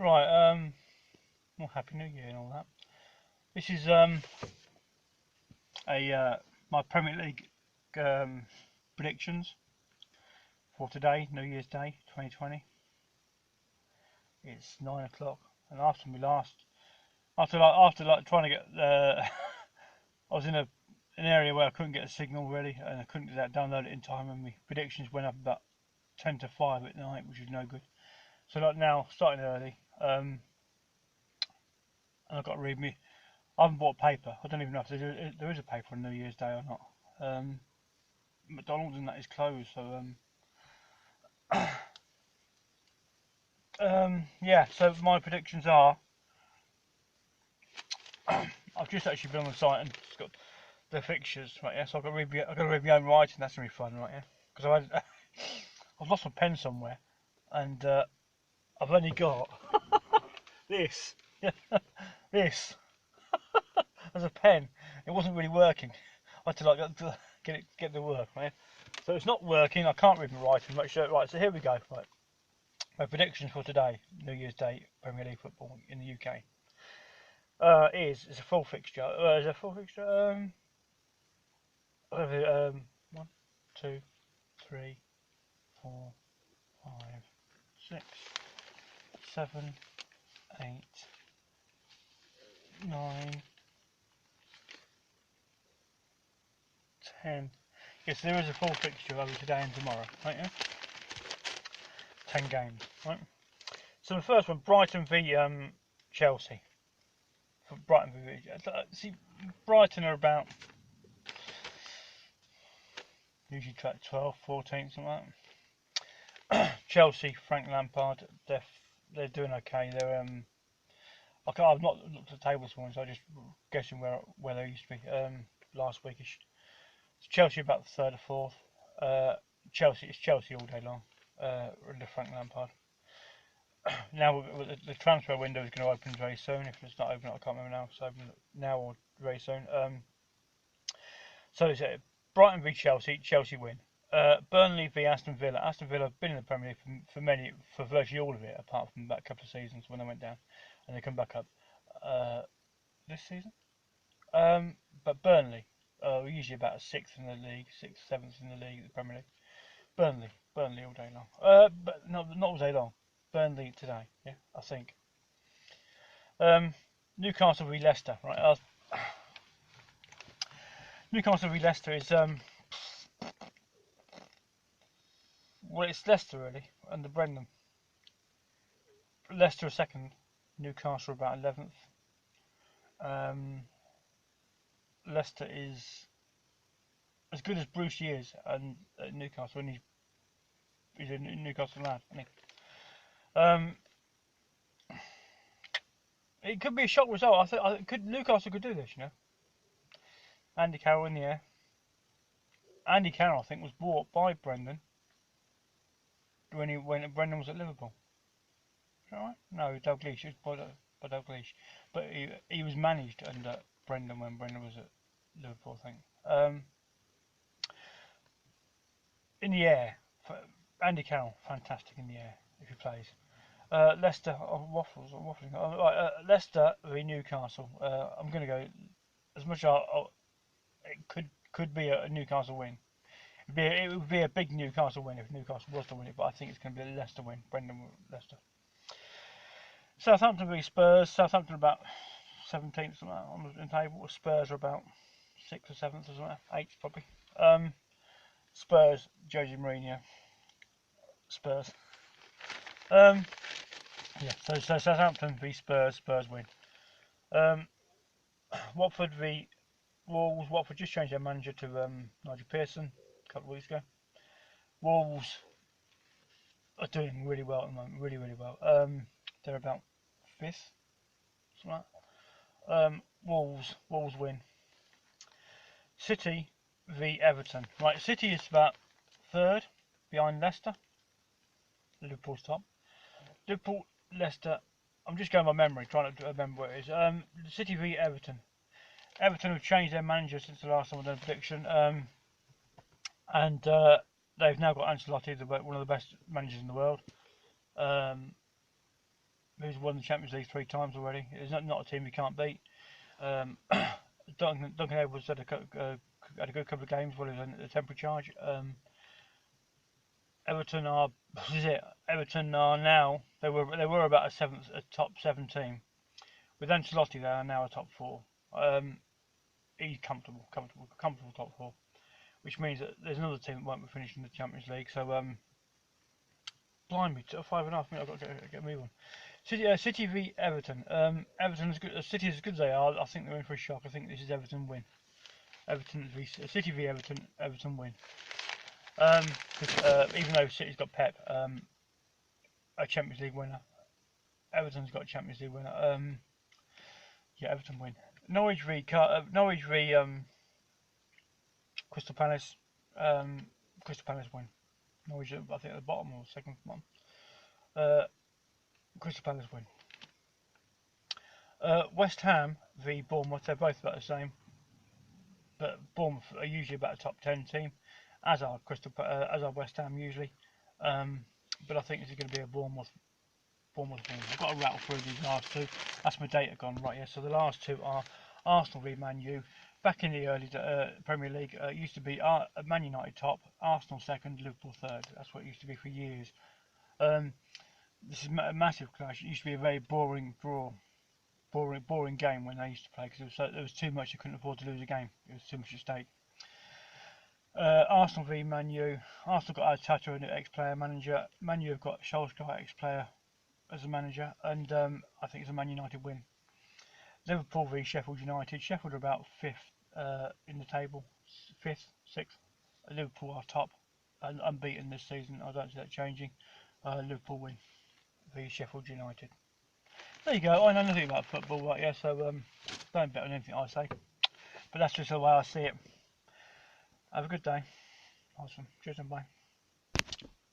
Right, well, Happy New Year and all that. This is a my Premier League predictions for today, New Year's Day, 2020. It's 9 o'clock, and after trying to get I was in an area where I couldn't get a signal really, and I couldn't download it in time, and my predictions went up about 10 to 5 at night, which is no good. So like now, starting early, and I've got to read me. I haven't bought paper. I don't even know if there is a paper on New Year's Day or not. McDonald's and that is closed, so yeah. So my predictions are. I've just actually been on the site and it's got the fixtures right here. So I've got to read my own writing. That's gonna be fun right here because I've lost my pen somewhere, and I've only got this this as a pen. It wasn't really working. I had to get the work right. So it's not working. I can't read my writing. Right, so here we go. Right, my predictions for today, New Year's Day, Premier League football in the UK. It's a full fixture. Is it a full fixture? One, two, three, 4, 5, 6, 7, 8, 9, 10. Yes, there is a full fixture over today and tomorrow, right? Yeah? 10 games, right? So the first one, Brighton v Chelsea. For Brighton v see, Brighton are about usually track 12, 14, something like that. Chelsea, Frank Lampard, they're doing okay. I've not looked at the tables for once. I'm just guessing where they used to be last weekish. Chelsea about the third or fourth. It's Chelsea all day long under Frank Lampard. Now the transfer window is going to open very soon. If it's not open, I can't remember now. If it's open now or very soon. So it's Brighton v Chelsea. Chelsea win. Burnley v Aston Villa. Aston Villa have been in the Premier League for virtually all of it, apart from about a couple of seasons when they went down, and they come back up this season. But Burnley are usually about a sixth in the league, sixth, seventh in the league, the Premier League. Burnley all day long. But not all day long. Burnley today, yeah, I think. Newcastle v Leicester, right? Newcastle v Leicester is well, it's Leicester really under Brendan. Leicester are second, Newcastle about 11th. Leicester is as good as Brucey is, and Newcastle, and he's a Newcastle lad, isn't he? It could be a shock result. Newcastle could do this, you know. Andy Carroll in the air. Andy Carroll, I think, was bought by Brendan when Brendan was at Liverpool. Is that right? No, Dalglish. It was by Dalglish, but he was managed under Brendan when Brendan was at Liverpool, I think. In the air, Andy Carroll, fantastic in the air if he plays. Leicester, waffling. Leicester v Newcastle. I'm going to go as much as it could be a Newcastle win. It would be a big Newcastle win if Newcastle was to win it, but I think it's going to be a Leicester win. Brendan Leicester. Southampton v Spurs. Southampton about 17th on the table. Spurs are about 6th or 7th or something. 8th probably. Spurs, Jose Mourinho. Spurs. Yeah, so Southampton v Spurs. Spurs win. Watford v Wolves. Watford just changed their manager to Nigel Pearson a couple of weeks ago. Wolves are doing really well at the moment. Really, really well. They're about 5th. Something like that. Wolves win. City v Everton. Right, City is about 3rd behind Leicester. Liverpool's top. Liverpool, Leicester. I'm just going by memory, trying to remember what it is. City v Everton. Everton have changed their manager since the last time I done a prediction, and they've now got Ancelotti, one of the best managers in the world. Who who's won the Champions League 3 times already. It's not a team we can't beat. Duncan Edwards had a good couple of games while he was in the temporary charge. Everton are Everton are now they were about a top 7 team. With Ancelotti, they are now a top 4. He's comfortable top 4, which means that there's another team that won't be finishing the Champions League. So blimey, 5.5 minutes. I've got to get a move on. City v Everton. Everton as good. City as good as they are. I think they're in for a shock. I think this is Everton win. City v Everton. Everton win. Even though City's got Pep, a Champions League winner. Everton's got a Champions League winner. Yeah, Everton win. Norwich v Crystal Palace. Crystal Palace win. Norwich, I think, at the bottom or second one. Crystal Palace win. West Ham v Bournemouth. They're both about the same, but Bournemouth are usually about a top 10 team, as are West Ham usually. But I think this is going to be a Bournemouth win. I've got to rattle through these last two. That's my data gone right. Yeah. So the last two are Arsenal v Man U. Back in the early Premier League, it used to be Man United top, Arsenal second, Liverpool third. That's what it used to be for years. This is a massive clash. It used to be a very boring game when they used to play because there was too much. You couldn't afford to lose a game. It was too much at stake. Arsenal v Man U. Arsenal got Arteta, an ex-player manager. Man U have got Solskjaer, ex-player, as a manager, and I think it's a Man United win. Liverpool v Sheffield United. Sheffield are about 5th in the table, 5th, 6th. Liverpool are top and unbeaten this season. I don't see that changing. Liverpool win v Sheffield United. There you go. I know nothing about football, right? Yeah, so don't bet on anything I say. But that's just the way I see it. Have a good day. Awesome. Cheers and bye.